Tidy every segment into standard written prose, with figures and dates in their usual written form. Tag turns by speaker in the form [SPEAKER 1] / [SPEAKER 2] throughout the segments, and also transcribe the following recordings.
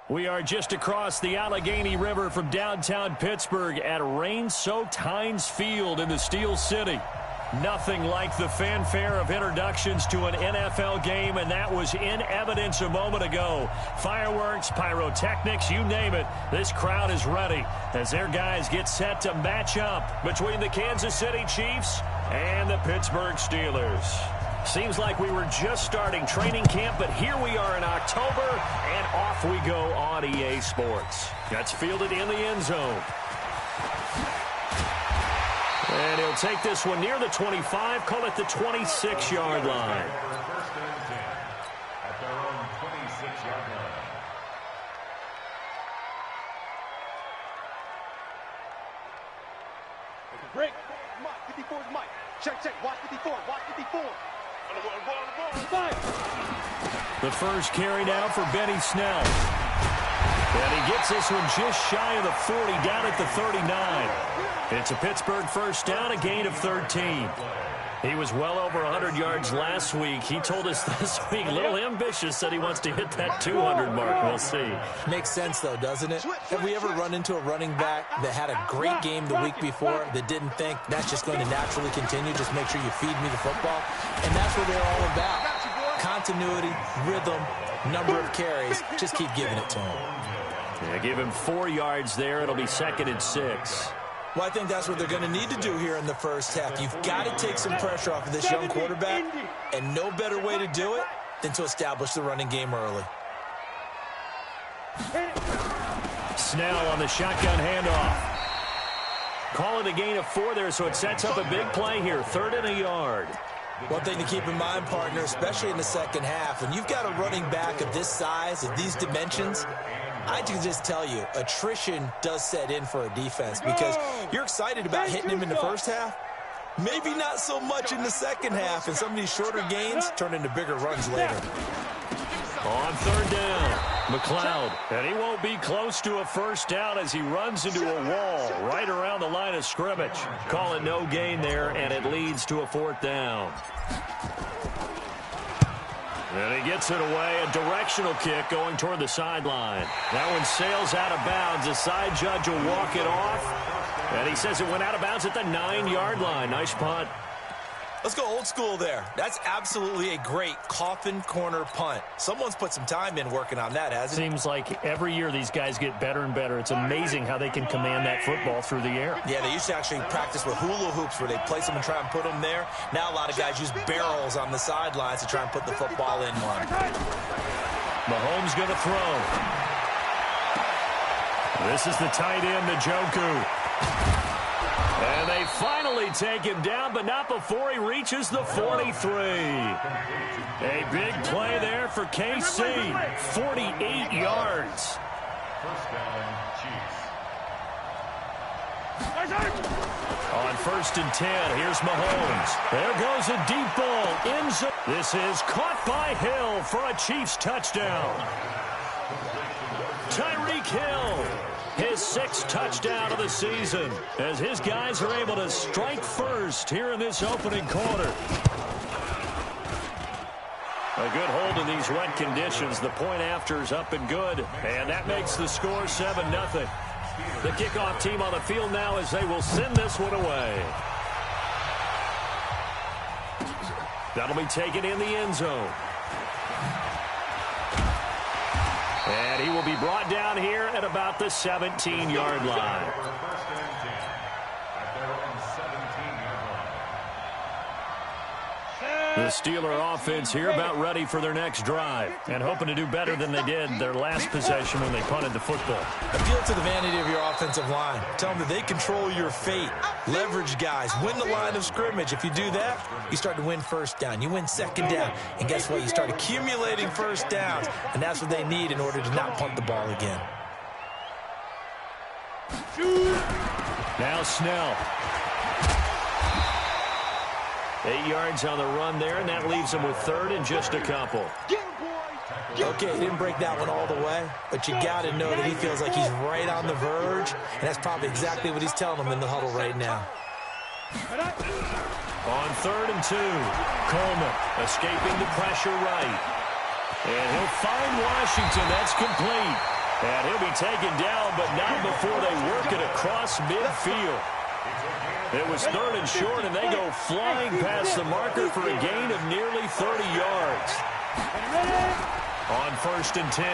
[SPEAKER 1] We are just across the Allegheny River from downtown Pittsburgh at rain-soaked Heinz Field in the Steel City. Nothing like the fanfare of introductions to an NFL game, and that was in evidence a moment ago. Fireworks, pyrotechnics, you name it. This crowd is ready as their guys get set to match up between the Kansas City Chiefs and the Pittsburgh Steelers. Seems like we were just starting training camp, but here we are in October, and off we go on EA Sports. That's fielded in the end zone. And he'll take this one near the 25, call it the 26-yard line.
[SPEAKER 2] First and 10 at their own 26-yard line.
[SPEAKER 3] Break. Mike, 54 is Mike. Check. Watch 54. Watch 54.
[SPEAKER 1] The first carry now for Benny Snell. And he gets this one just shy of the 40, down at the 39. It's a Pittsburgh first down, a gain of 13. He was well over 100 yards last week. He told us this week, a little ambitious, said he wants to hit that 200 mark. We'll see.
[SPEAKER 4] Makes sense, though, doesn't it? Have we ever run into a running back that had a great game the week before that didn't think that's just going to naturally continue? Just make sure you feed me the football. And that's what they're all about. Continuity, rhythm, number of carries. Just keep giving it to him.
[SPEAKER 1] Yeah, give him 4 yards there. It'll be 2nd and 6.
[SPEAKER 4] Well, I think that's what they're going to need to do here in the first half. You've got to take some pressure off of this young quarterback, and no better way to do it than to establish the running game early.
[SPEAKER 1] Snell on the shotgun handoff. Call it a gain of 4 there, so it sets up a big play here. 3rd and a yard.
[SPEAKER 4] One thing to keep in mind, partner, especially in the second half, when you've got a running back of this size, of these dimensions, I can just tell you, attrition does set in for a defense because you're excited about hitting him in the first half. Maybe not so much in the second half, and some of these shorter gains turn into bigger runs later.
[SPEAKER 1] On 3rd down, McLeod, and he won't be close to a first down as he runs into a wall right around the line of scrimmage. Call it no gain there, and it leads to a 4th down. And he gets it away, a directional kick going toward the sideline. That one sails out of bounds. The side judge will walk it off, and he says it went out of bounds at the 9-yard line. Nice punt.
[SPEAKER 4] Let's go old school there. That's absolutely a great coffin corner punt. Someone's put some time in working on that, hasn't it?
[SPEAKER 1] Seems like every year these guys get better and better. It's amazing how they can command that football through the air.
[SPEAKER 4] Yeah, they used to actually practice with hula hoops where they place them and try and put them there. Now a lot of guys use barrels on the sidelines to try and put the football in one.
[SPEAKER 1] Mahomes going to throw. This is the tight end, Njoku. And they finally take him down, but not before he reaches the 43. A big play there for KC. 48 yards.
[SPEAKER 2] First down, Chiefs.
[SPEAKER 1] On 1st and 10, here's Mahomes. There goes a deep ball. End zone. This is caught by Hill for a Chiefs touchdown. Tyreek Hill. His 6th touchdown of the season as his guys are able to strike first here in this opening quarter. A good hold in these wet conditions. The point after is up and good, and that makes the score 7-0. The kickoff team on the field now as they will send this one away. That'll be taken in the end zone. And he will be brought down here at about the 17-yard line. The Steeler offense here about ready for their next drive and hoping to do better than they did their last possession when they punted the football.
[SPEAKER 4] Appeal to the vanity of your offensive line. Tell them that they control your fate. Leverage guys. Win the line of scrimmage. If you do that, you start to win first down. You win second down. And guess what? You start accumulating first downs. And that's what they need in order to not punt the ball again.
[SPEAKER 1] Now Snell. 8 yards on the run there, and that leaves him with 3rd and just a couple.
[SPEAKER 4] Okay, he didn't break that one all the way, but you got to know that he feels like he's right on the verge, and that's probably exactly what he's telling them in the huddle right now.
[SPEAKER 1] On 3rd and 2, Coleman escaping the pressure right. And he'll find Washington. That's complete. And he'll be taken down, but not before they work it across midfield. It was 3rd and short, and they go flying past the marker for a gain of nearly 30 yards. On 1st and 10,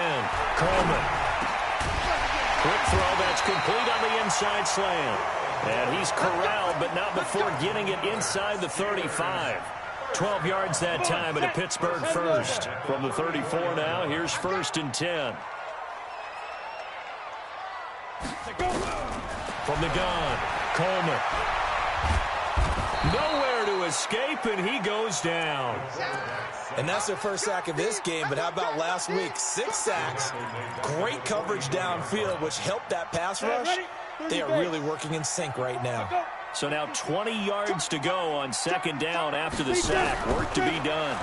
[SPEAKER 1] Coleman. Quick throw that's complete on the inside slant. And he's corralled, but not before getting it inside the 35. 12 yards that time, and a Pittsburgh first. From the 34 now, here's 1st and 10. From the gun, Coleman. Nowhere to escape, and he goes down.
[SPEAKER 4] And that's their first sack of this game, but how about last week? 6 sacks, great coverage downfield, which helped that pass rush. They are really working in sync right now.
[SPEAKER 1] So now 20 yards to go on 2nd down after the sack. Work to be done.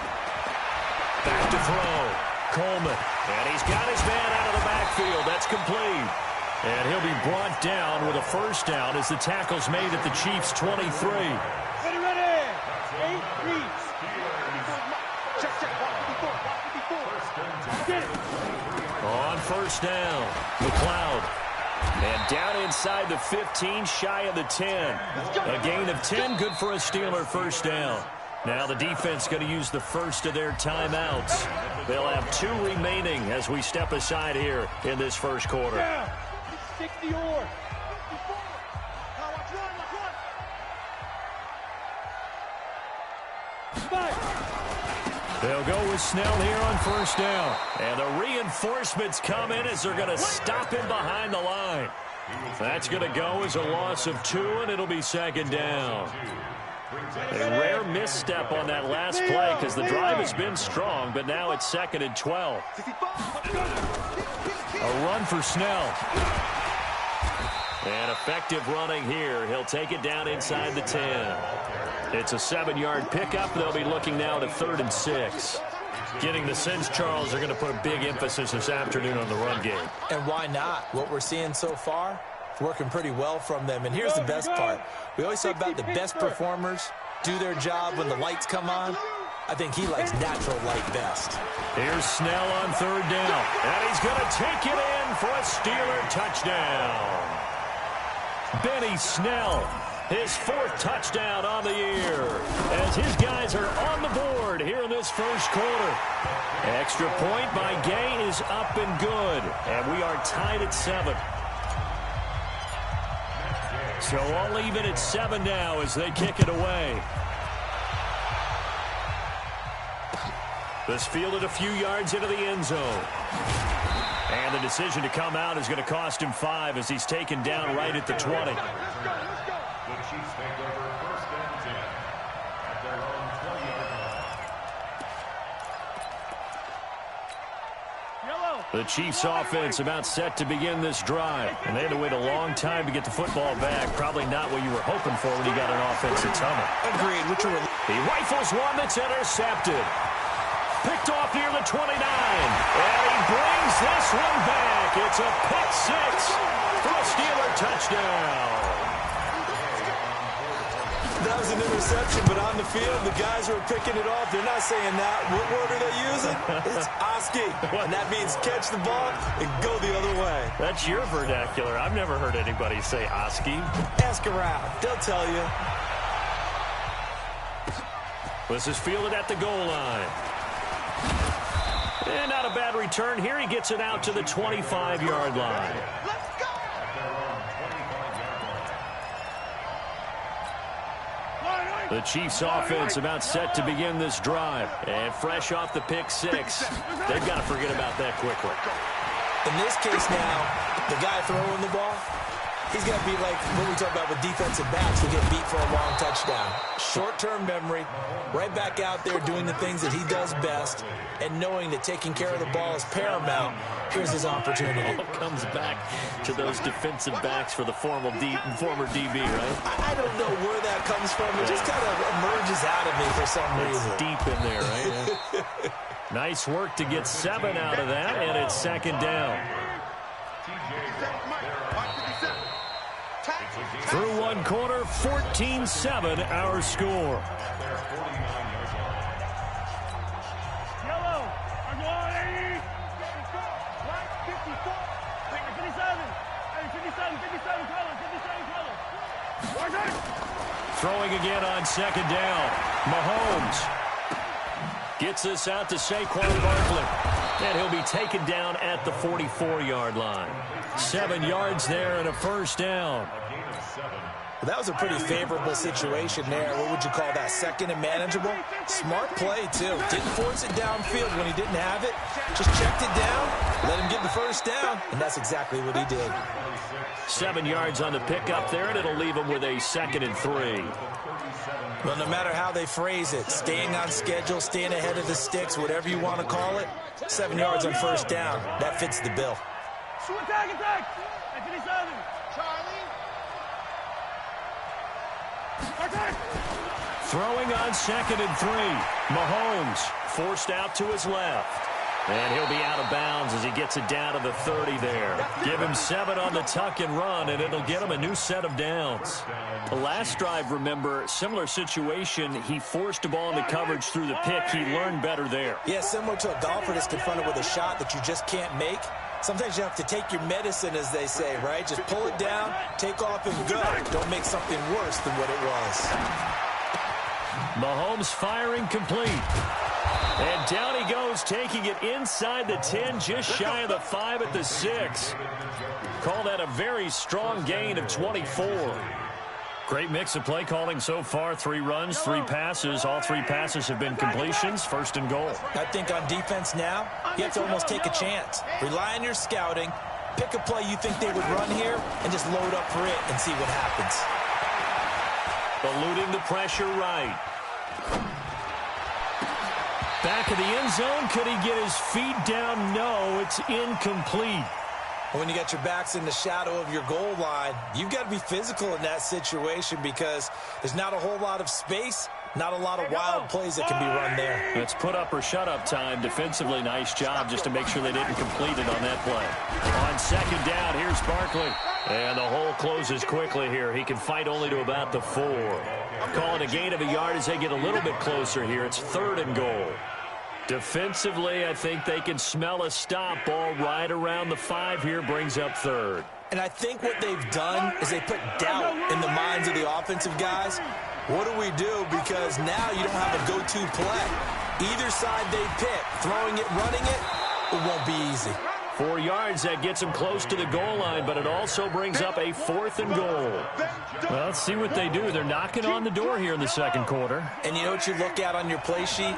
[SPEAKER 1] Back to throw. Coleman. And he's got his man out of the backfield. That's complete. And he'll be brought down with a 1st down as the tackle's made at the Chiefs' 23.
[SPEAKER 3] Ready. 8 reads. Check. Watch 54.
[SPEAKER 1] On 1st down, McLeod. And down inside the 15, shy of the 10. A gain of 10, good for a Steeler 1st down. Now the defense going to use the first of their timeouts. They'll have 2 remaining as we step aside here in this 1st quarter.
[SPEAKER 3] 60 or.
[SPEAKER 1] They'll go with Snell here on 1st down. And the reinforcements come in as they're going to stop him behind the line. That's going to go as a loss of 2, and it'll be 2nd down. A rare misstep on that last play because the drive has been strong, but now it's 2nd and 12. A run for Snell. And effective running here. He'll take it down inside the 10. It's a 7-yard pickup. They'll be looking now to 3rd and 6. Getting the sense, Charles, they're going to put a big emphasis this afternoon on the run game.
[SPEAKER 4] And why not? What we're seeing so far, it's working pretty well from them. And here's the best part. We always talk about the best performers do their job when the lights come on. I think he likes natural light best.
[SPEAKER 1] Here's Snell on 3rd down. And he's going to take it in for a Steeler touchdown. Benny Snell, his 4th touchdown on the year, as his guys are on the board here in this 1st quarter. Extra point by Gay is up and good, and we are tied at 7. So all even at 7 now as they kick it away. This fielded a few yards into the end zone. And the decision to come out is going to cost him 5 as he's taken down right at the 20.
[SPEAKER 2] The Chiefs take over 1st and 10 at their own 20-yard line.
[SPEAKER 1] The Chiefs offense about set to begin this drive. And they had to wait a long time to get the football back. Probably not what you were hoping for when you got an offensive tunnel.
[SPEAKER 4] Agreed.
[SPEAKER 1] He rifles one that's intercepted. Picked off near the 29. And he brings this one back. It's a pick 6 for a Steeler touchdown.
[SPEAKER 4] That was an interception, but on the field, the guys who are picking it off, they're not saying that. What word are they using? It's Oski. And that means catch the ball and go the other way.
[SPEAKER 1] That's your vernacular. I've never heard anybody say Oski.
[SPEAKER 4] Ask around. They'll tell you.
[SPEAKER 1] This is fielded at the goal line. And not a bad return here. He gets it out to the 25-yard line. The Chiefs offense about set to begin this drive. And fresh off the pick 6. They've got to forget about that quickly.
[SPEAKER 4] In this case now, the guy throwing the ball, he's got to be like what we talk about with defensive backs who get beat for a long touchdown. Short-term memory, right back out there doing the things that he does best, and knowing that taking care of the ball is paramount. Here's his opportunity.
[SPEAKER 1] It all comes back to those defensive backs for the former DB, right?
[SPEAKER 4] I don't know where that comes from. It just kind of emerges out of me for some reason.
[SPEAKER 1] It's deep in there, right? Nice work to get 7 out of that, and it's 2nd down. Through one quarter, 14-7 our score. Throwing again on second down. Mahomes gets this out to Saquon Barkley. And he'll be taken down at the 44-yard line. 7 yards there and a first down.
[SPEAKER 4] Well, that was a pretty favorable situation there. What would you call that? Second and manageable? Smart play, too. Didn't force it downfield when he didn't have it. Just checked it down, let him get the first down, and that's exactly what he did.
[SPEAKER 1] 7 yards on the pickup there, and it'll leave him with a 2nd and 3.
[SPEAKER 4] Well, no matter how they phrase it, staying on schedule, staying ahead of the sticks, whatever you want to call it, 7 yards on first down, that fits the bill.
[SPEAKER 1] Throwing on 2nd and 3. Mahomes forced out to his left. And he'll be out of bounds as he gets it down to the 30 there. Give him 7 on the tuck and run, and it'll get him a new set of downs. The last drive, remember, similar situation. He forced a ball into coverage through the pick. He learned better there.
[SPEAKER 4] Yeah, similar to a golfer that's confronted with a shot that you just can't make. Sometimes you have to take your medicine, as they say, right? Just pull it down, take off, and go. Don't make something worse than what it was.
[SPEAKER 1] Mahomes firing complete. And down he goes, taking it inside the 10, just shy of the 5 at the 6. Call that a very strong gain of 24. Great mix of play calling so far. 3 runs, 3 passes. All 3 passes have been completions. 1st and goal.
[SPEAKER 4] I think on defense now, you have to almost take a chance. Rely on your scouting. Pick a play you think they would run here and just load up for it and see what happens.
[SPEAKER 1] Eluding the pressure right. Back of the end zone. Could he get his feet down? No, it's incomplete.
[SPEAKER 4] When you got your backs in the shadow of your goal line, you've got to be physical in that situation because there's not a whole lot of space, not a lot of wild plays that can be run there.
[SPEAKER 1] It's put up or shut up time. Defensively, nice job just to make sure they didn't complete it on that play. On 2nd down, here's Barkley. And the hole closes quickly here. He can fight only to about the 4. Call it a gain of a yard as they get a little bit closer here. It's 3rd and goal. Defensively, I think they can smell a stop. Ball right around the 5 here, brings up 3rd.
[SPEAKER 4] And I think what they've done is they put doubt in the minds of the offensive guys. What do we do? Because now you don't have a go-to play. Either side they pick, throwing it, running it, it won't be easy.
[SPEAKER 1] 4 yards, that gets him close to the goal line, but it also brings up a 4th and goal. Well, let's see what they do. They're knocking on the door here in the 2nd quarter.
[SPEAKER 4] And you know what you look at on your play sheet?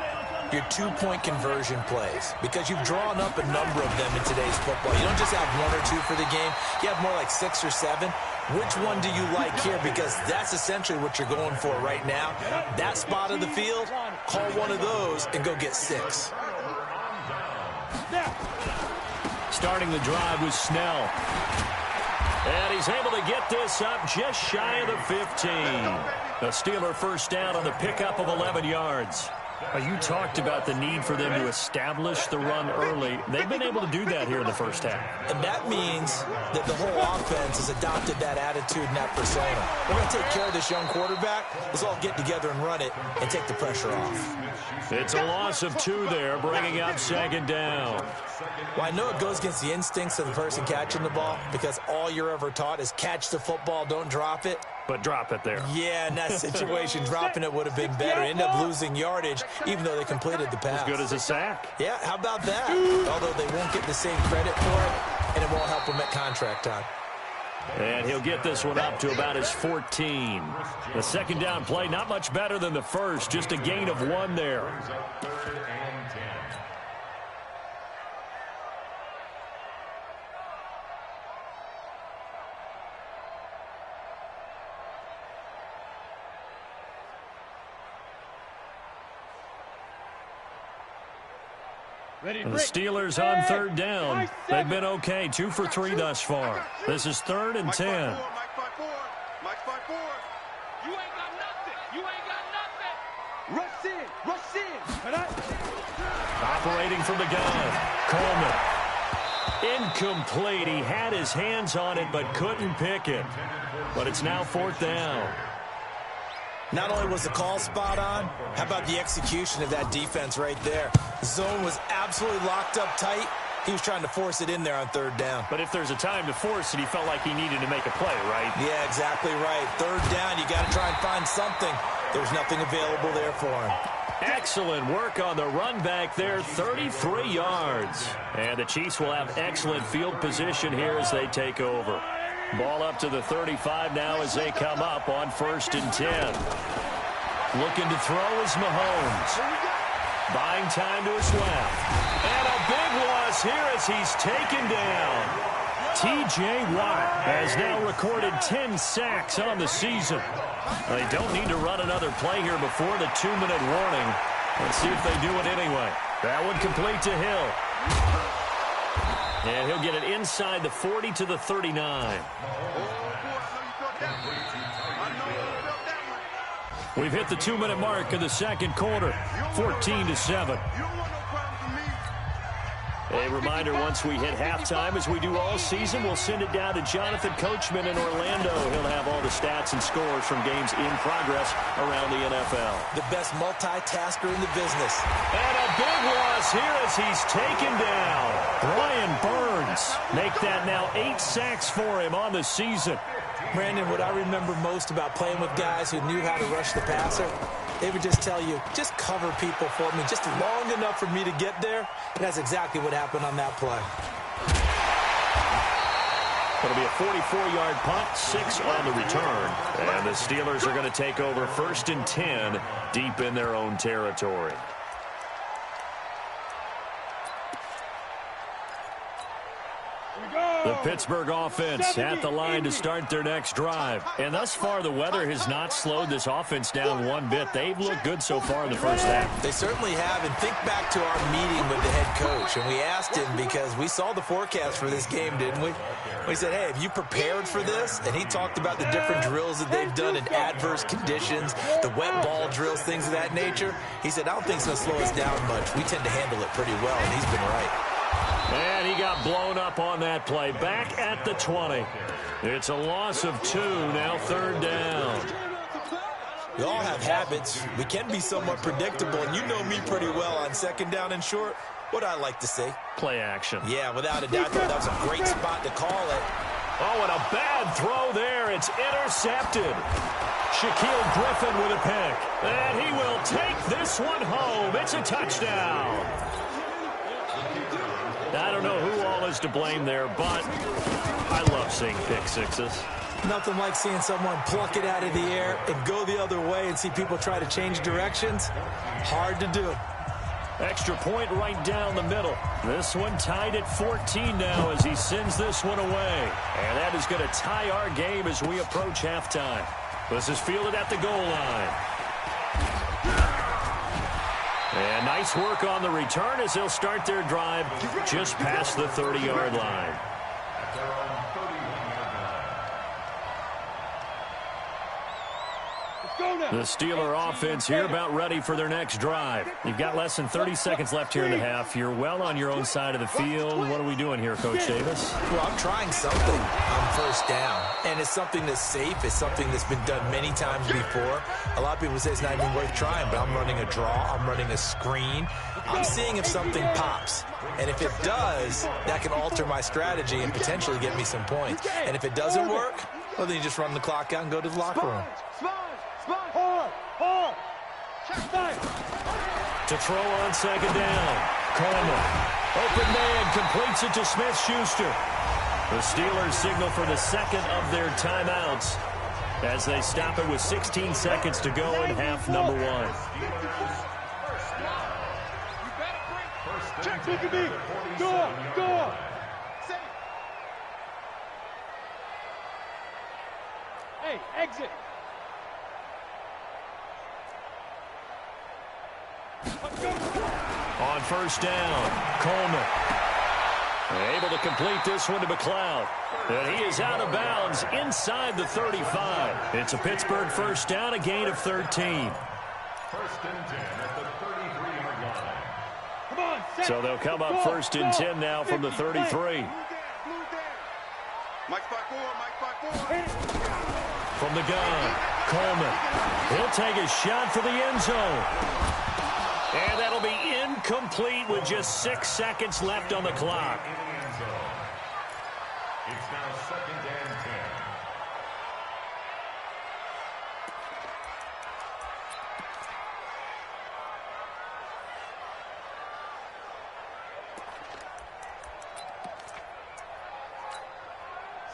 [SPEAKER 4] Your 2-point conversion plays, because you've drawn up a number of them in today's football. You don't just have 1 or 2 for the game. You have more like 6 or 7. Which one do you like here? Because that's essentially what you're going for right now. That spot of the field, call one of those and go get 6.
[SPEAKER 1] Starting the drive with Snell. And he's able to get this up just shy of the 15. A Steeler first down on the pickup of 11 yards. You talked about the need for them to establish the run early. They've been able to do that here in the first half.
[SPEAKER 4] And that means that the whole offense has adopted that attitude and that persona. We're going to take care of this young quarterback. Let's all get together and run it and take the pressure off.
[SPEAKER 1] It's a loss of 2 there, bringing up 2nd down.
[SPEAKER 4] Well, I know it goes against the instincts of the person catching the ball because all you're ever taught is catch the football, don't drop it.
[SPEAKER 1] But drop it there.
[SPEAKER 4] Yeah, in that situation, dropping it would have been better. End up losing yardage, even though they completed the pass.
[SPEAKER 1] As good as a sack.
[SPEAKER 4] Yeah, how about that? Although they won't get the same credit for it, and it won't help them at contract time.
[SPEAKER 1] And he'll get this one up to about his 14. The 2nd down play, not much better than the first. Just a gain of 1 there. The Steelers on 3rd down. They've been okay. 2 for 3 thus far. This is 3rd and 10.
[SPEAKER 3] Mike's 5-4. You ain't got nothing. You ain't got nothing. Rush in. Rush in.
[SPEAKER 1] Operating from the gun. Coleman. Incomplete. He had his hands on it but couldn't pick it. But it's now 4th down.
[SPEAKER 4] Not only was the call spot on, how about the execution of that defense right there? The zone was absolutely locked up tight. He was trying to force it in there on third down.
[SPEAKER 1] But if there's a time to force it, he felt like he needed to make a play, right?
[SPEAKER 4] Yeah, exactly right. Third down, you got to try and find something. There's nothing available there for him.
[SPEAKER 1] Excellent work on the run back there, 33 yards. And the Chiefs will have excellent field position here as they take over. Ball up to the 35 now as they come up on 1st and 10. Looking to throw is Mahomes. Buying time to his left. And a big loss here as he's taken down. T.J. Watt has now recorded 10 sacks on the season. They don't need to run another play here before the 2-minute warning. Let's see if they do it anyway. That one complete to Hill. And he'll get it inside the 40 to the 39. We've hit the 2-minute mark in the second quarter, 14-7. A reminder, once we hit halftime, as we do all season, we'll send it down to Jonathan Coachman in Orlando. He'll have all the stats and scores from games in progress around the NFL.
[SPEAKER 4] The best multitasker in the business.
[SPEAKER 1] And a big loss here as he's taken down. Brian Burns make that now 8 sacks for him on the season.
[SPEAKER 4] Brandon, what I remember most about playing with guys who knew how to rush the passer, they would just tell you, just cover people for me, just long enough for me to get there. And that's exactly what happened on that play.
[SPEAKER 1] It'll be a 44-yard punt, 6 on the return. And the Steelers are going to take over 1st and 10 deep in their own territory. The Pittsburgh offense at the line to start their next drive. And thus far, the weather has not slowed this offense down one bit. They've looked good so far in the first half.
[SPEAKER 4] They certainly have. And think back to our meeting with the head coach. And we asked him, because we saw the forecast for this game, didn't we? We said, hey, have you prepared for this? And he talked about the different drills that they've done in adverse conditions, the wet ball drills, things of that nature. He said, I don't think it's going to slow us down much. We tend to handle it pretty well, and he's been right.
[SPEAKER 1] And he got blown up on that play. Back at the 20. It's a loss of 2, now 3rd down.
[SPEAKER 4] We all have habits. We can be somewhat predictable, and you know me pretty well on 2nd down and short. What I like to say?
[SPEAKER 1] Play action.
[SPEAKER 4] Yeah, without a doubt, that was a great spot to call it.
[SPEAKER 1] Oh, and a bad throw there. It's intercepted. Shaquille Griffin with a pick. And he will take this one home. It's a touchdown. I don't know who all is to blame there, but I love seeing pick sixes.
[SPEAKER 4] Nothing like seeing someone pluck it out of the air and go the other way and see people try to change directions. Hard to do.
[SPEAKER 1] Extra point right down the middle. This one tied at 14 now as he sends this one away. And that is going to tie our game as we approach halftime. This is fielded at the goal line. And nice work on the return as they'll start their drive just past the 30-yard line. The Steeler offense here about ready for their next drive. You've got less than 30 seconds left here in the half. You're well on your own side of the field. What are we doing here, Coach Davis?
[SPEAKER 4] Well, I'm trying something on 1st down. And it's something that's safe. It's something that's been done many times before. A lot of people say it's not even worth trying, but I'm running a draw. I'm running a screen. I'm seeing if something pops. And if it does, that can alter my strategy and potentially get me some points. And if it doesn't work, well, then you just run the clock out and go to the locker room.
[SPEAKER 1] To throw on 2nd down. Coleman. Open man completes it to Smith-Schuster. The Steelers signal for the second of their timeouts as they stop it with 16 seconds to go in half number 1.
[SPEAKER 3] Check, look at me. Go. Hey, exit.
[SPEAKER 1] On 1st down, Coleman. Able to complete this one to McLeod. And he is out of bounds inside the 35. It's a Pittsburgh 1st down, a gain of 13.
[SPEAKER 2] 1st and 10 at the 33-yard line.
[SPEAKER 3] Come on,
[SPEAKER 1] So they'll come up 1st and 10 now from the 33.
[SPEAKER 3] Mike 5-4.
[SPEAKER 1] From the gun, Coleman. He'll take a shot for the end zone. And that'll be incomplete with just 6 seconds left on the clock.
[SPEAKER 2] It's now 2nd and 10.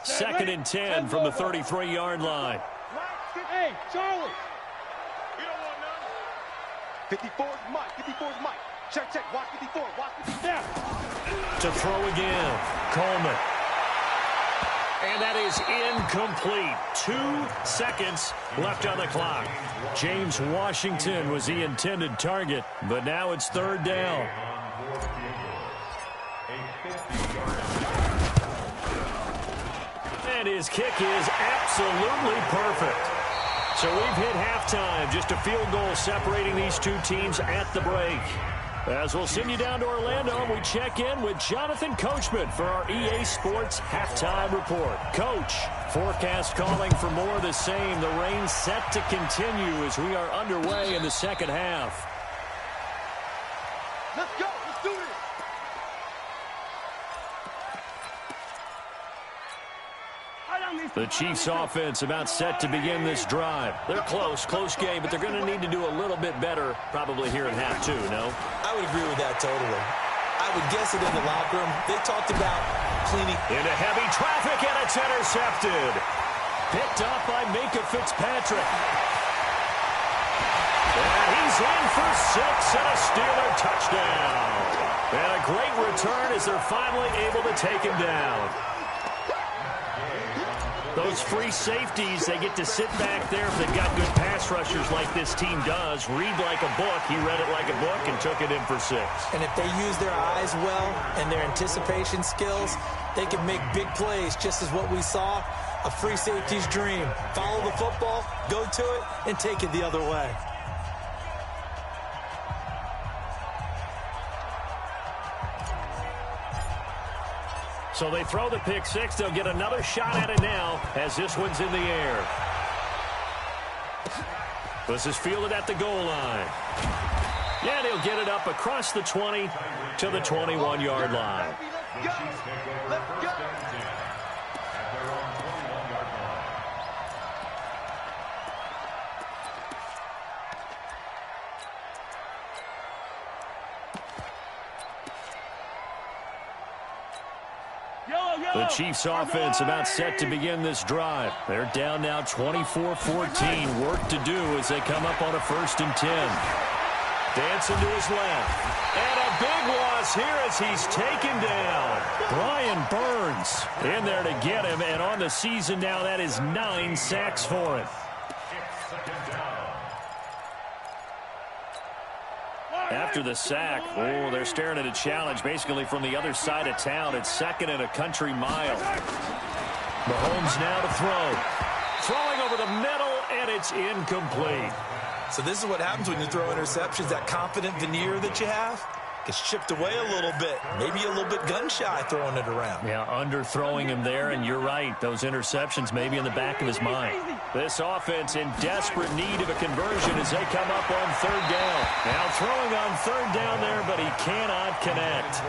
[SPEAKER 1] Second and 10 from the 33-yard line.
[SPEAKER 3] Hey, Charlie. You don't want none. 54's Mike. 54's Mike. Check, check. Watch 54. Watch 54.
[SPEAKER 1] To throw again. Coleman. And that is incomplete. 2 seconds left on the clock. James Washington was the intended target, but now it's 3rd down. And his kick is absolutely perfect. So we've hit halftime. Just a field goal separating these two teams at the break. As we'll send you down to Orlando, we check in with Jonathan Coachman for our EA Sports Halftime Report. Coach, forecast calling for more of the same. The rain set to continue as we are underway in the second half.
[SPEAKER 3] Let's go. Let's do this.
[SPEAKER 1] The Chiefs offense about set to begin this drive. They're close game, but they're going to need to do a little bit better probably here in half 2, no?
[SPEAKER 4] I would agree with that totally. I would guess it in the locker room. They talked about cleaning.
[SPEAKER 1] Into heavy traffic, and it's intercepted. Picked up by Minka Fitzpatrick. And he's in for 6 and a Steeler touchdown. And a great return as they're finally able to take him down. Those free safeties, they get to sit back there if they've got good pass rushers like this team does. Read like a book. He read it like a book and took it in for 6.
[SPEAKER 4] And if they use their eyes well and their anticipation skills, they can make big plays, just as what we saw, a free safety's dream. Follow the football, go to it, and take it the other way.
[SPEAKER 1] So they throw the pick 6. They'll get another shot at it now as this one's in the air. This is fielded at the goal line. Yeah, they'll get it up across the 20 to the 21-yard line.
[SPEAKER 3] Let's go. Let's go.
[SPEAKER 1] The Chiefs offense about set to begin this drive. They're down now 24-14. Work to do as they come up on a 1st and 10. Dancing to his left. And a big loss here as he's taken down. Brian Burns in there to get him. And on the season now, that is 9 sacks for him. After the sack, they're staring at a challenge basically from the other side of town. It's 2nd and a country mile. Mahomes now to throw. Throwing over the middle, and it's incomplete.
[SPEAKER 4] So this is what happens when you throw interceptions. That confident veneer that you have gets chipped away a little bit. Maybe a little bit gun-shy throwing it around.
[SPEAKER 1] Yeah, underthrowing him there, and you're right. Those interceptions may be in the back of his mind. This offense in desperate need of a conversion as they come up on 3rd down. Now throwing on 3rd down there, but he cannot connect.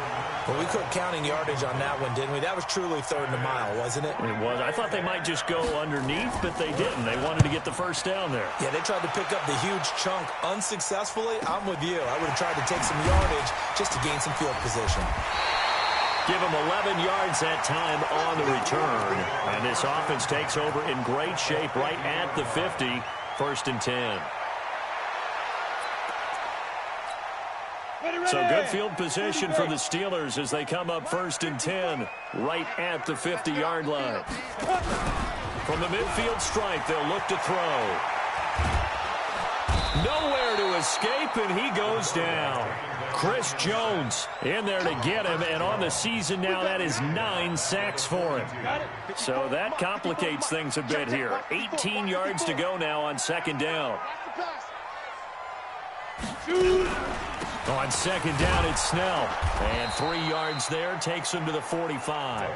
[SPEAKER 4] Well, we quit counting yardage on that one, didn't we? That was truly 3rd and a mile, wasn't it?
[SPEAKER 1] It was. I thought they might just go underneath, but they didn't. They wanted to get the 1st down there.
[SPEAKER 4] Yeah, they tried to pick up the huge chunk unsuccessfully. I'm with you. I would have tried to take some yardage just to gain some field position.
[SPEAKER 1] Give him 11 yards that time on the return. And this offense takes over in great shape right at the 50. 1st and 10. So good field position for the Steelers as they come up 1st and 10 right at the 50-yard line. From the midfield stripe, they'll look to throw. Nowhere to escape, and he goes down. Chris Jones in there to get him, and on the season now, that is 9 sacks for him. So that complicates things a bit here. 18 yards to go now on 2nd down. On 2nd down, it's Snell. And 3 yards there takes him to the 45.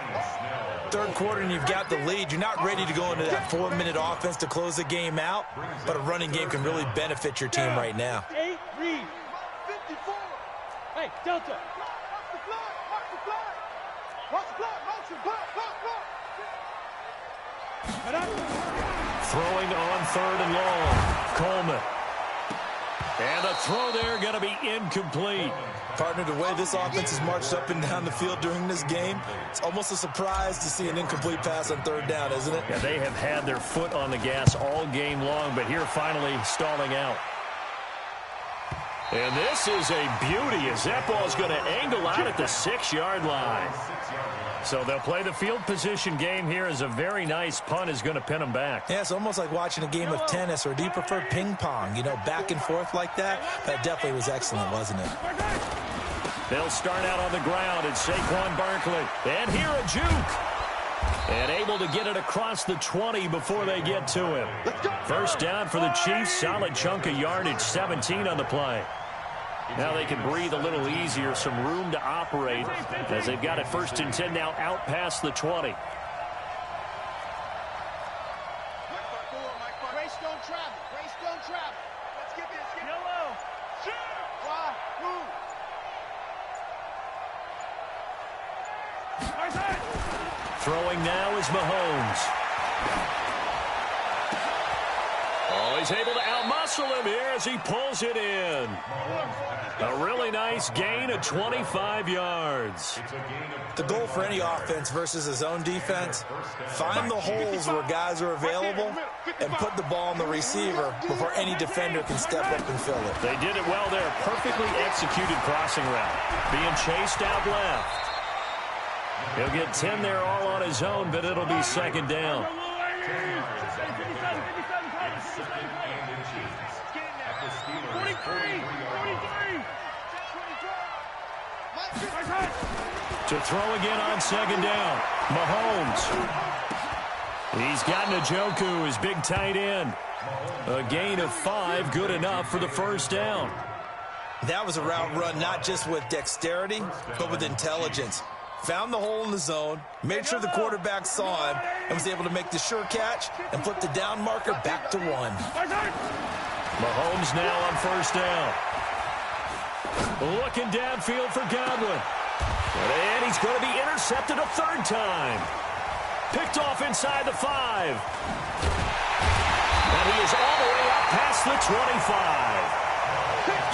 [SPEAKER 4] 3rd quarter and you've got the lead. You're not ready to go into that 4-minute offense to close the game out, but a running game can really benefit your team right now.
[SPEAKER 3] Hey, Delta. Watch the blood. Watch the blood. Watch the blood. Motion. Blood.
[SPEAKER 1] Throwing on 3rd and long. Coleman. And the throw there going to be incomplete.
[SPEAKER 4] Partner, the way this offense has marched up and down the field during this game, it's almost a surprise to see an incomplete pass on 3rd down, isn't it?
[SPEAKER 1] Yeah, they have had their foot on the gas all game long, but here finally stalling out. And this is a beauty as that ball is going to angle out at the 6-yard line. So they'll play the field position game here as a very nice punt is going to pin them back.
[SPEAKER 4] Yeah, it's almost like watching a game of tennis, or do you prefer ping pong? You know, back and forth like that? That definitely was excellent, wasn't it?
[SPEAKER 1] They'll start out on the ground, it's Saquon Barkley. And here a juke. And able to get it across the 20 before they get to him. First down for the Chiefs, solid chunk of yardage, 17 on the play. Now they can breathe a little easier, some room to operate as they've got it 1st and 10 now out past the 20.
[SPEAKER 3] Grace don't travel. Grace don't travel. Let's get this. Yellow. Why? Move.
[SPEAKER 1] Throwing now is Mahomes. Oh, he's able to outmuscle him here as he pulls it in. A really nice gain of 25 yards.
[SPEAKER 4] The goal for any offense versus his own defense, find the holes where guys are available and put the ball on the receiver before any defender can step up and fill it.
[SPEAKER 1] They did it well there. Perfectly executed crossing route. Being chased out left. He'll get 10 there all on his own, but it'll be 2nd down. To throw again on 2nd down. Mahomes. He's got Njoku, his big tight end. A gain of 5, good enough for the 1st down.
[SPEAKER 4] That was a route run not just with dexterity, but with intelligence. Found the hole in the zone, made sure the quarterback saw him, and was able to make the sure catch and flip the down marker back to 1.
[SPEAKER 1] Mahomes now on 1st down. Looking downfield for Godwin. And he's going to be intercepted a 3rd time. Picked off inside the 5. And he is all the way up past the 25.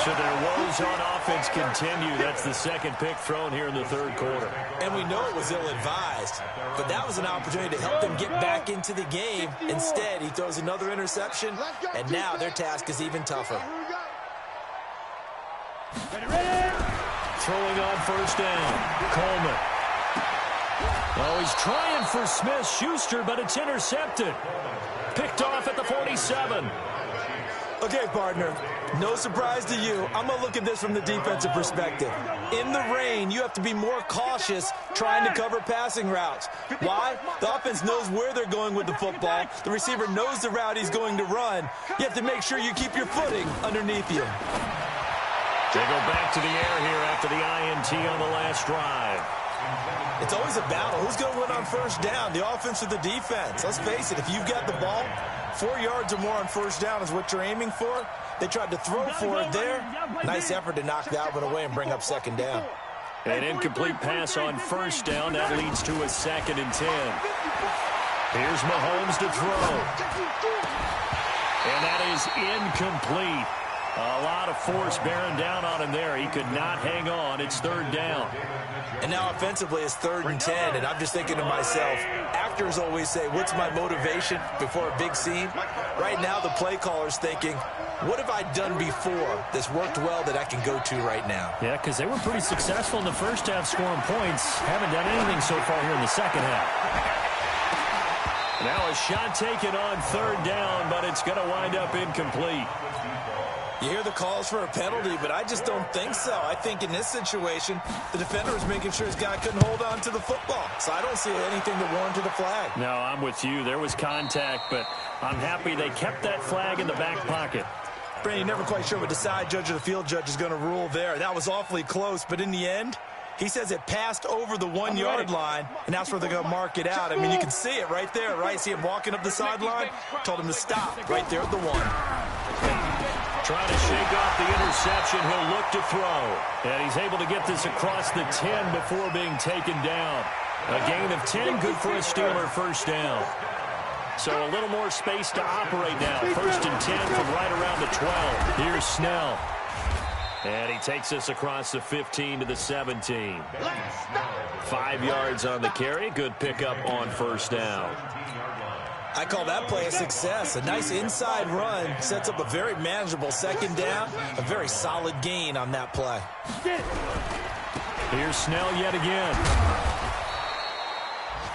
[SPEAKER 1] So their woes on offense continue. That's the 2nd pick thrown here in the 3rd quarter.
[SPEAKER 4] And we know it was ill-advised, but that was an opportunity to help them get back into the game. Instead, he throws another interception, and now their task is even tougher.
[SPEAKER 1] Throwing on 1st down. Coleman. Oh, he's trying for Smith-Schuster, but it's intercepted. Picked off at the 47.
[SPEAKER 4] Okay, partner, no surprise to you. I'm going to look at this from the defensive perspective. In the rain, you have to be more cautious trying to cover passing routes. Why? The offense knows where they're going with the football. The receiver knows the route he's going to run. You have to make sure you keep your footing underneath you.
[SPEAKER 1] They go back to the air here after the INT on the last drive.
[SPEAKER 4] It's always a battle. Who's going to win on 1st down, the offense or the defense? Let's face it, if you've got the ball, 4 yards or more on 1st down is what you're aiming for. They tried to throw for it there. Nice effort to knock that one away and bring up 2nd down.
[SPEAKER 1] An incomplete pass on 1st down. That leads to a 2nd and 10. Here's Mahomes to throw. And that is incomplete. A lot of force bearing down on him there. He could not hang on. It's 3rd down.
[SPEAKER 4] And now offensively it's 3rd and 10, and I'm just thinking to myself, actors always say, what's my motivation before a big scene? Right now the play caller's thinking, what have I done before that's worked well that I can go to right now?
[SPEAKER 1] Yeah, because they were pretty successful in the 1st half scoring points. Haven't done anything so far here in the 2nd half. Now a shot taken on 3rd down, but it's going to wind up incomplete.
[SPEAKER 4] You hear the calls for a penalty, but I just don't think so. I think in this situation, the defender was making sure his guy couldn't hold on to the football. So I don't see anything to warrant the flag.
[SPEAKER 1] No, I'm with you. There was contact, but I'm happy they kept that flag in the back pocket.
[SPEAKER 4] Brandon, you're never quite sure what the side judge or the field judge is going to rule there. That was awfully close, but in the end, he says it passed over the 1-yard line, and that's where they're going to mark it out. I mean, you can see it right there, right? See him walking up the sideline? Told him to stop right there at the 1.
[SPEAKER 1] Trying to shake off the interception. He'll look to throw. And he's able to get this across the 10 before being taken down. A gain of 10, good for a Steeler first down. So a little more space to operate now. First and 10 from right around the 12. Here's Snell. And he takes this across the 15 to the 17. 5 yards on the carry. Good pickup on first down.
[SPEAKER 4] I call that play a success. A nice inside run sets up a very manageable second down. A very solid gain on that play.
[SPEAKER 1] Here's Snell yet again.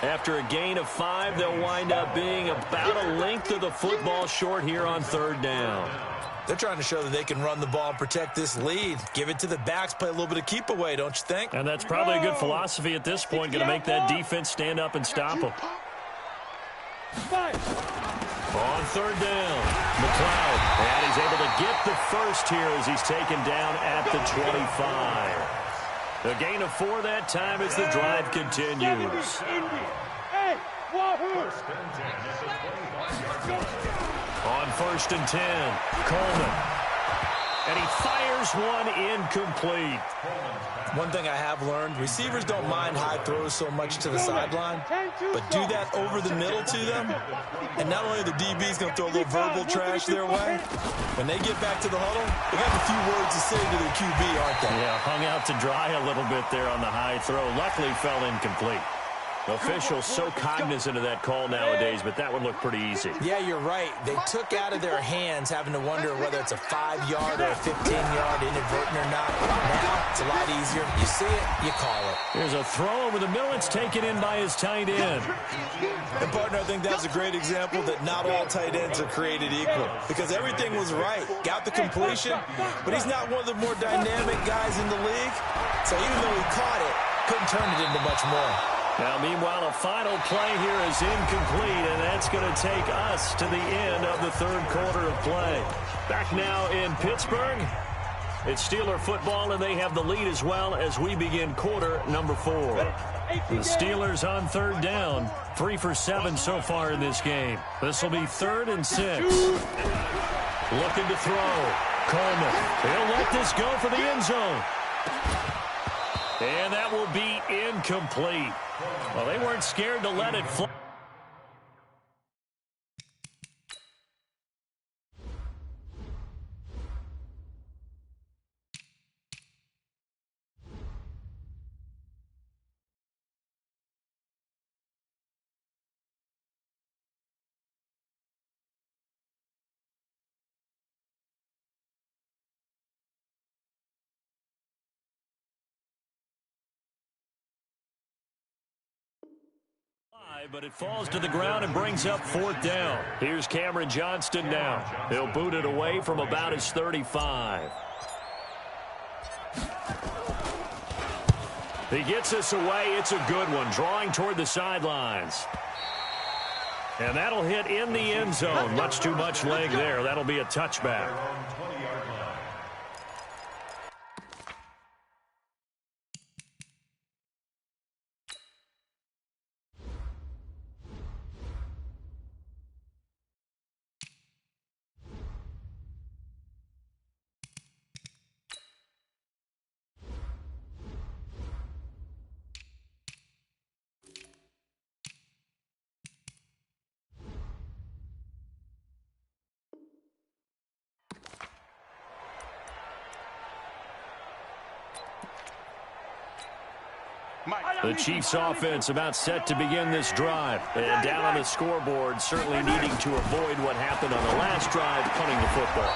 [SPEAKER 1] After a gain of 5, they'll wind up being about a length of the football short here on third down.
[SPEAKER 4] They're trying to show that they can run the ball and protect this lead. Give it to the backs, play a little bit of keep away, don't you think?
[SPEAKER 1] And that's probably a good philosophy at this point. Going to make that defense stand up and stop them. On third down, McLeod. And he's able to get the first here as he's taken down at the 25. A gain of 4 that time as the drive continues. On first and 10, Coleman. And he fires one incomplete.
[SPEAKER 4] One thing I have learned, receivers don't mind high throws so much to the sideline, but do that over the middle to them, and not only the DB's going to throw a little verbal trash their way, when they get back to the huddle, they got a few words to say to their QB, aren't they?
[SPEAKER 1] Yeah, hung out to dry a little bit there on the high throw. Luckily fell incomplete. Officials so cognizant of that call nowadays, but that one looked pretty easy.
[SPEAKER 4] Yeah, you're right. They took out of their hands having to wonder whether it's a 5-yard or a 15-yard inadvertent or not. Now, it's a lot easier. You see it, you call it.
[SPEAKER 1] Here's a throw over the middle. It's taken in by his tight end.
[SPEAKER 4] And, partner, I think that's a great example that not all tight ends are created equal because everything was right. Got the completion, but he's not one of the more dynamic guys in the league. So even though he caught it, couldn't turn it into much more.
[SPEAKER 1] Now, meanwhile, a final play here is incomplete, and that's going to take us to the end of the third quarter of play. Back now in Pittsburgh, it's Steeler football, and they have the lead as well as we begin quarter number 4. The Steelers on third down, 3 for 7 so far in this game. This will be 3rd and 6. Looking to throw. Coleman. He'll let this go for the end zone. And that will be incomplete. Well, they weren't scared to let it fly. But it falls to the ground and brings up 4th down. Here's Cameron Johnston now. He'll boot it away from about his 35. He gets this away. It's a good one, drawing toward the sidelines. And that'll hit in the end zone. Much too much leg there. That'll be a touchback. The Chiefs offense about set to begin this drive. And down on the scoreboard, certainly needing to avoid what happened on the last drive, punting the football.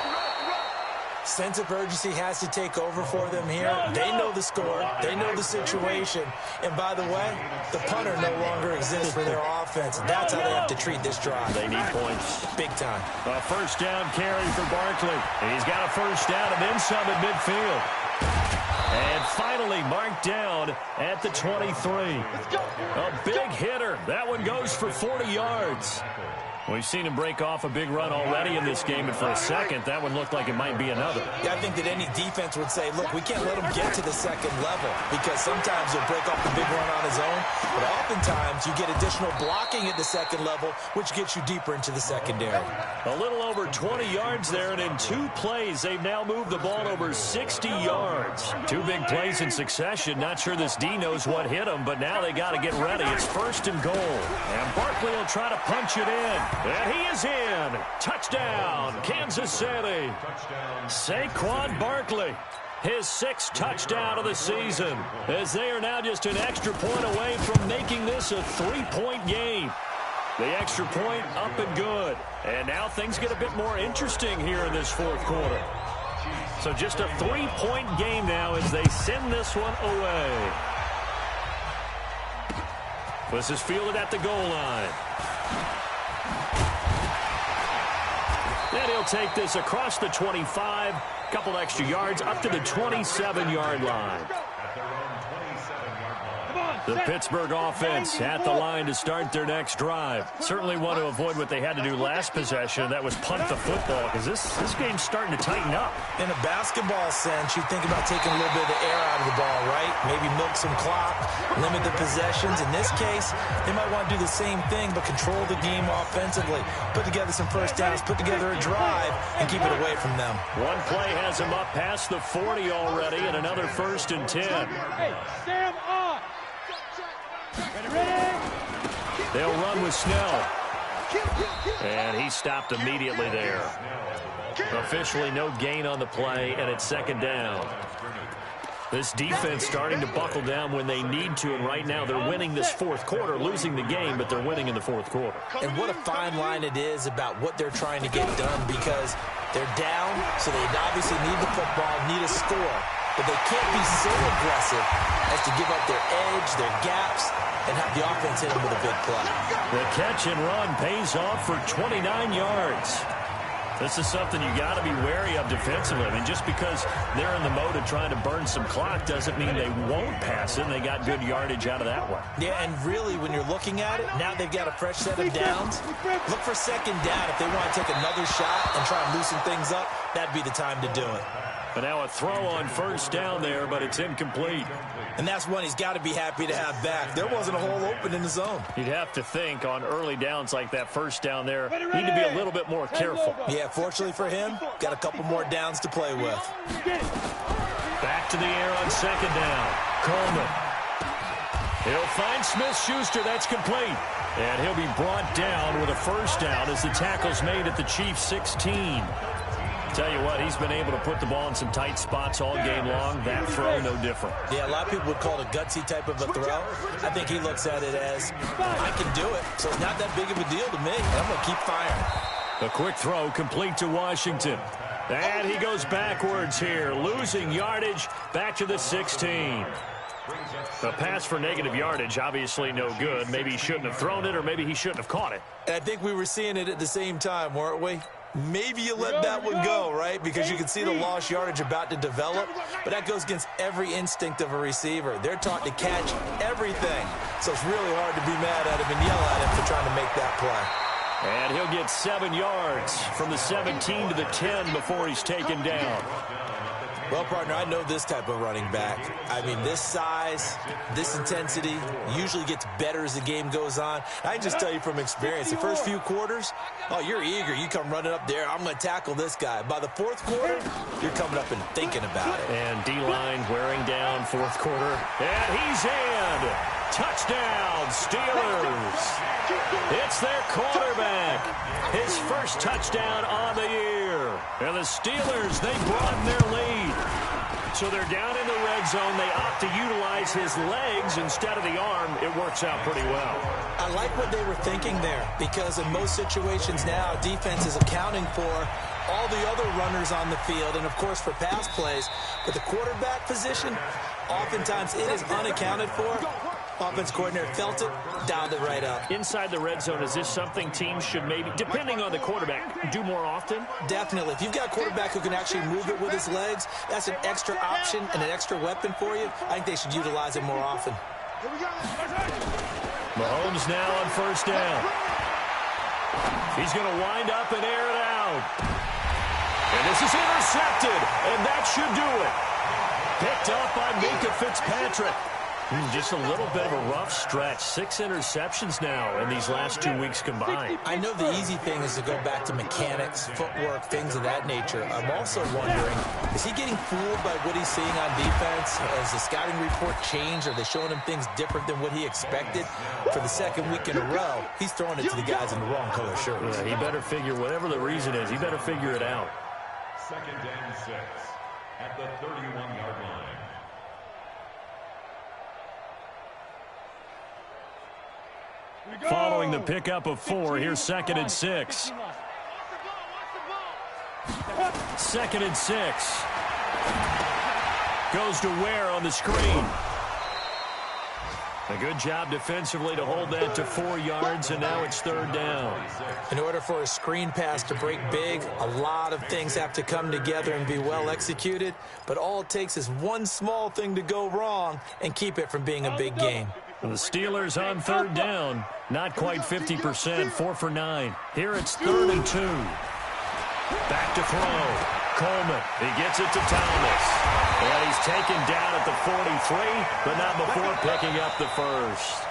[SPEAKER 4] Sense of urgency has to take over for them here. They know the score. They know the situation. And by the way, the punter no longer exists for their offense. That's how they have to treat this drive.
[SPEAKER 1] They need points.
[SPEAKER 4] Big time.
[SPEAKER 1] A first down carry for Barkley. And he's got a first down and then some at midfield. And finally marked down at the 23. A big hitter. That one goes for 40 yards. We've seen him break off a big run already in this game, and for a second, that one looked like it might be another.
[SPEAKER 4] Yeah, I think that any defense would say, look, we can't let him get to the second level because sometimes he'll break off the big run on his own, but oftentimes you get additional blocking at the second level, which gets you deeper into the secondary.
[SPEAKER 1] A little over 20 yards there, and in 2 plays, they've now moved the ball over 60 yards. 2 big plays in succession. Not sure this D knows what hit him, but now they got to get ready. It's 1st and goal, and Barkley will try to punch it in. And he is in. Touchdown, Kansas City. Saquon Barkley, his 6th touchdown of the season, as they are now just an extra point away from making this a 3-point game. The extra point up and good. And now things get a bit more interesting here in this 4th quarter. So just a 3-point game now as they send this one away. This is fielded at the goal line. And he'll take this across the 25, couple extra yards up to the 27-yard line. The Pittsburgh offense at the line to start their next drive. Certainly want to avoid what they had to do last possession. That was punt the football, because this game's starting to tighten up.
[SPEAKER 4] In a basketball sense, you think about taking a little bit of the air out of the ball, right? Maybe milk some clock, limit the possessions. In this case, they might want to do the same thing, but control the game offensively. Put together some first downs, put together a drive, and keep it away from them.
[SPEAKER 1] One play has them up past the 40 already, and another 1st and 10.
[SPEAKER 3] Hey, Sam on.
[SPEAKER 1] They'll run with Snell. And he stopped immediately there. Officially no gain on the play, and it's 2nd down. This defense starting to buckle down when they need to, and right now they're winning this 4th quarter, losing the game, but they're winning in the 4th quarter.
[SPEAKER 4] And what a fine line it is about what they're trying to get done, because they're down, so they obviously need the football, need a score. But they can't be so aggressive as to give up their edge, their gaps, and have the offense hit them with a big play.
[SPEAKER 1] The catch and run pays off for 29 yards. This is something you got to be wary of defensively. I mean, just because they're in the mode of trying to burn some clock doesn't mean they won't pass it, and they got good yardage out of that one.
[SPEAKER 4] Yeah, and really, when you're looking at it, now they've got a fresh set of downs. Look for 2nd down. If they want to take another shot and try and loosen things up, that'd be the time to do it.
[SPEAKER 1] But now a throw on 1st down there, but it's incomplete.
[SPEAKER 4] And that's one he's got to be happy to have back. There wasn't a hole open in the zone.
[SPEAKER 1] You'd have to think on early downs like that 1st down there, need to be a little bit more careful.
[SPEAKER 4] Yeah, fortunately for him, got a couple more downs to play with.
[SPEAKER 1] Back to the air on 2nd down. Coleman. He'll find Smith-Schuster. That's complete. And he'll be brought down with a 1st down as the tackle's made at the Chiefs' 16. Tell you what, he's been able to put the ball in some tight spots all game long. That throw, no different.
[SPEAKER 4] Yeah, a lot of people would call it a gutsy type of a throw. I think he looks at it as, I can do it, so it's not that big of a deal to me. I'm going to keep firing.
[SPEAKER 1] A quick throw complete to Washington. And he goes backwards here, losing yardage back to the 16. The pass for negative yardage, obviously no good. Maybe he shouldn't have thrown it, or maybe he shouldn't have caught it.
[SPEAKER 4] And I think we were seeing it at the same time, weren't we? Maybe you let that one go, right? Because you can see the lost yardage about to develop. But that goes against every instinct of a receiver. They're taught to catch everything. So it's really hard to be mad at him and yell at him for trying to make that play.
[SPEAKER 1] And he'll get 7 yards from the 17 to the 10 before he's taken down.
[SPEAKER 4] Well, partner, I know this type of running back. I mean, this size, this intensity usually gets better as the game goes on. I can just tell you from experience, the first few quarters, oh, you're eager. You come running up there, I'm going to tackle this guy. By the 4th quarter, you're coming up and thinking about it.
[SPEAKER 1] And D-line wearing down 4th quarter. And he's in. Touchdown, Steelers. It's their quarterback. His first touchdown on the year. And the Steelers, they broaden their lead. So they're down in the red zone. They opt to utilize his legs instead of the arm. It works out pretty well.
[SPEAKER 4] I like what they were thinking there, because in most situations now, defense is accounting for all the other runners on the field and, of course, for pass plays. But the quarterback position, oftentimes it is unaccounted for. Offense coordinator felt it, dialed it right up.
[SPEAKER 1] Inside the red zone, is this something teams should maybe, depending on the quarterback, do more often?
[SPEAKER 4] Definitely. If you've got a quarterback who can actually move it with his legs, that's an extra option and an extra weapon for you. I think they should utilize it more often.
[SPEAKER 1] Mahomes now on 1st down. He's going to wind up and air it out. And this is intercepted, and that should do it. Picked up by Minka Fitzpatrick. Just a little bit of a rough stretch. 6 interceptions now in these last 2 weeks combined.
[SPEAKER 4] I know the easy thing is to go back to mechanics, footwork, things of that nature. I'm also wondering, is he getting fooled by what he's seeing on defense? Has the scouting report changed? Are they showing him things different than what he expected? For the second week in a row, he's throwing it to the guys in the wrong color shirts.
[SPEAKER 1] Yeah, he better figure, whatever the reason is, he better figure it out.
[SPEAKER 2] 2nd and 6 at the 31-yard line.
[SPEAKER 1] Following the pickup of 4, here's 2nd and 6. 2nd and 6. Goes to Ware on the screen. A good job defensively to hold that to 4 yards, and now it's 3rd down.
[SPEAKER 4] In order for a screen pass to break big, a lot of things have to come together and be well executed, but all it takes is one small thing to go wrong and keep it from being a big game.
[SPEAKER 1] The Steelers on 3rd down. Not quite 50%, 4 for 9. Here it's 3rd and 2. Back to throw. Coleman, he gets it to Thomas. And he's taken down at the 43, but not before picking up the first.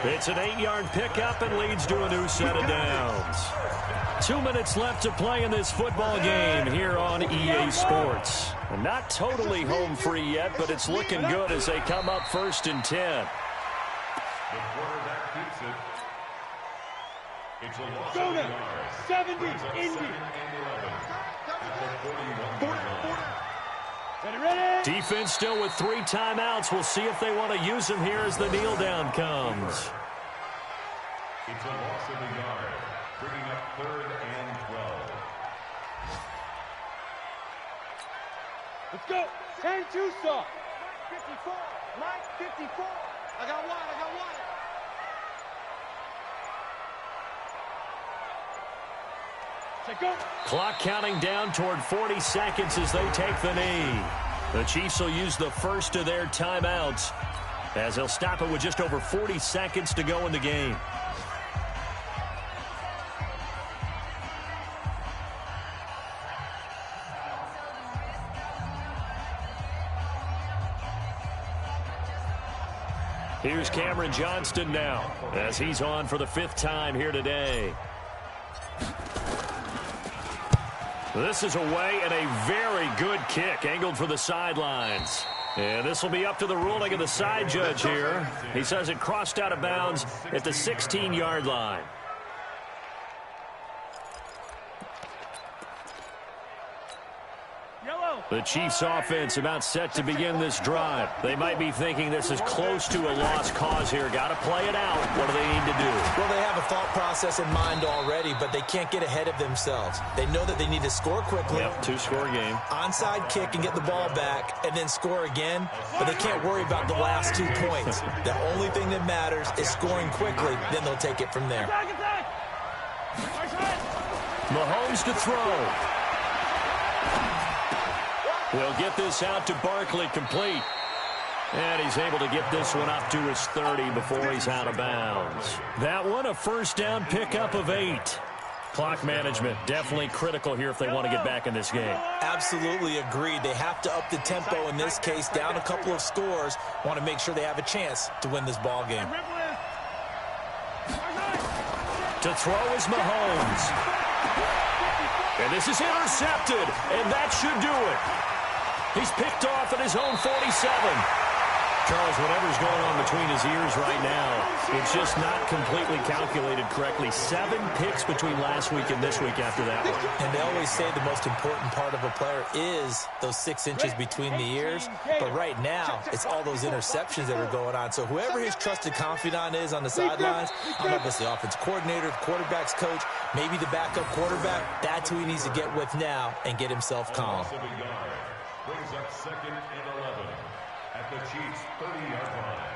[SPEAKER 1] It's an 8-yard pickup and leads to a new set of downs. 2 minutes left to play in this football game here on EA Sports. And not totally home free yet, but it's looking good as they come up 1st and 10.
[SPEAKER 2] The quarterback keeps it. It's a loss
[SPEAKER 3] Go
[SPEAKER 2] of
[SPEAKER 3] now.
[SPEAKER 2] yards.
[SPEAKER 3] 70,
[SPEAKER 2] Brings up
[SPEAKER 3] Indy.
[SPEAKER 2] 2nd and 11 at the 41-yard line.
[SPEAKER 3] Ready?
[SPEAKER 1] Defense still with 3 timeouts. We'll see if they want to use them here as the kneel down comes.
[SPEAKER 2] It's a loss of a yard, bringing up 3rd and 12.
[SPEAKER 3] Let's go. 10-2 soft. 54. Mike, 54. I got wide. Go.
[SPEAKER 1] Clock counting down toward 40 seconds as they take the knee. The Chiefs will use the first of their timeouts as they'll stop it with just over 40 seconds to go in the game. Here's Cameron Johnston now as he's on for the 5th time here today. This is away and a very good kick angled for the sidelines. And this will be up to the ruling of the side judge here. He says it crossed out of bounds at the 16-yard line. The Chiefs offense about set to begin this drive. They might be thinking this is close to a lost cause here. Got to play it out. What do they need to do?
[SPEAKER 4] Well, they have a thought process in mind already, but they can't get ahead of themselves. They know that they need to score quickly.
[SPEAKER 1] Yep, 2-score game.
[SPEAKER 4] Onside kick and get the ball back and then score again, but they can't worry about the last 2 points. The only thing that matters is scoring quickly, then they'll take it from there.
[SPEAKER 1] Mahomes to throw. We'll get this out to Barkley, complete. And he's able to get this one up to his 30 before he's out of bounds. That one, a 1st down pickup of 8. Clock management, definitely critical here if they want to get back in this game.
[SPEAKER 4] Absolutely agreed. They have to up the tempo in this case, down a couple of scores. Want to make sure they have a chance to win this ball game.
[SPEAKER 1] To throw is Mahomes. And this is intercepted, and that should do it. He's picked off at his own 47. Charles, whatever's going on between his ears right now, it's just not completely calculated correctly. 7 picks between last week and this week after that one.
[SPEAKER 4] And they always say the most important part of a player is those 6 inches between the ears. But right now, it's all those interceptions that are going on. So whoever his trusted confidant is on the sidelines, I don't know if it's the offense coordinator, the quarterback's coach, maybe the backup quarterback, that's who he needs to get with now and get himself calm.
[SPEAKER 2] Brings up 2nd and 11 at the Chiefs' 30-yard line.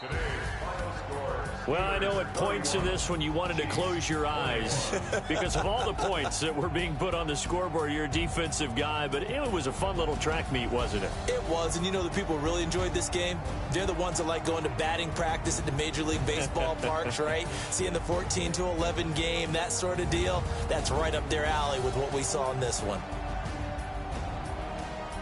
[SPEAKER 2] Today's final scores.
[SPEAKER 1] Well, I know at points in this when you wanted to close your eyes because of all the points that were being put on the scoreboard. You're a defensive guy, but it was a fun little track meet, wasn't it?
[SPEAKER 4] It was, and you know the people who really enjoyed this game? They're the ones that like going to batting practice at the Major League Baseball parks, right? Seeing the 14-11 game, that sort of deal. That's right up their alley with what we saw in this one.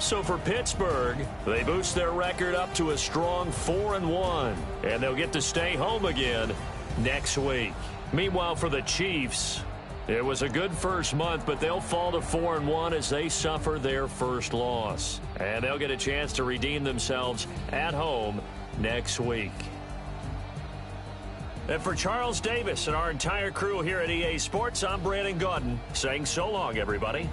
[SPEAKER 1] So for Pittsburgh, they boost their record up to a strong 4-1, and they'll get to stay home again next week. Meanwhile, for the Chiefs, it was a good first month, but they'll fall to 4-1 as they suffer their first loss. And they'll get a chance to redeem themselves at home next week. And for Charles Davis and our entire crew here at EA Sports, I'm Brandon Gaudin saying so long, everybody.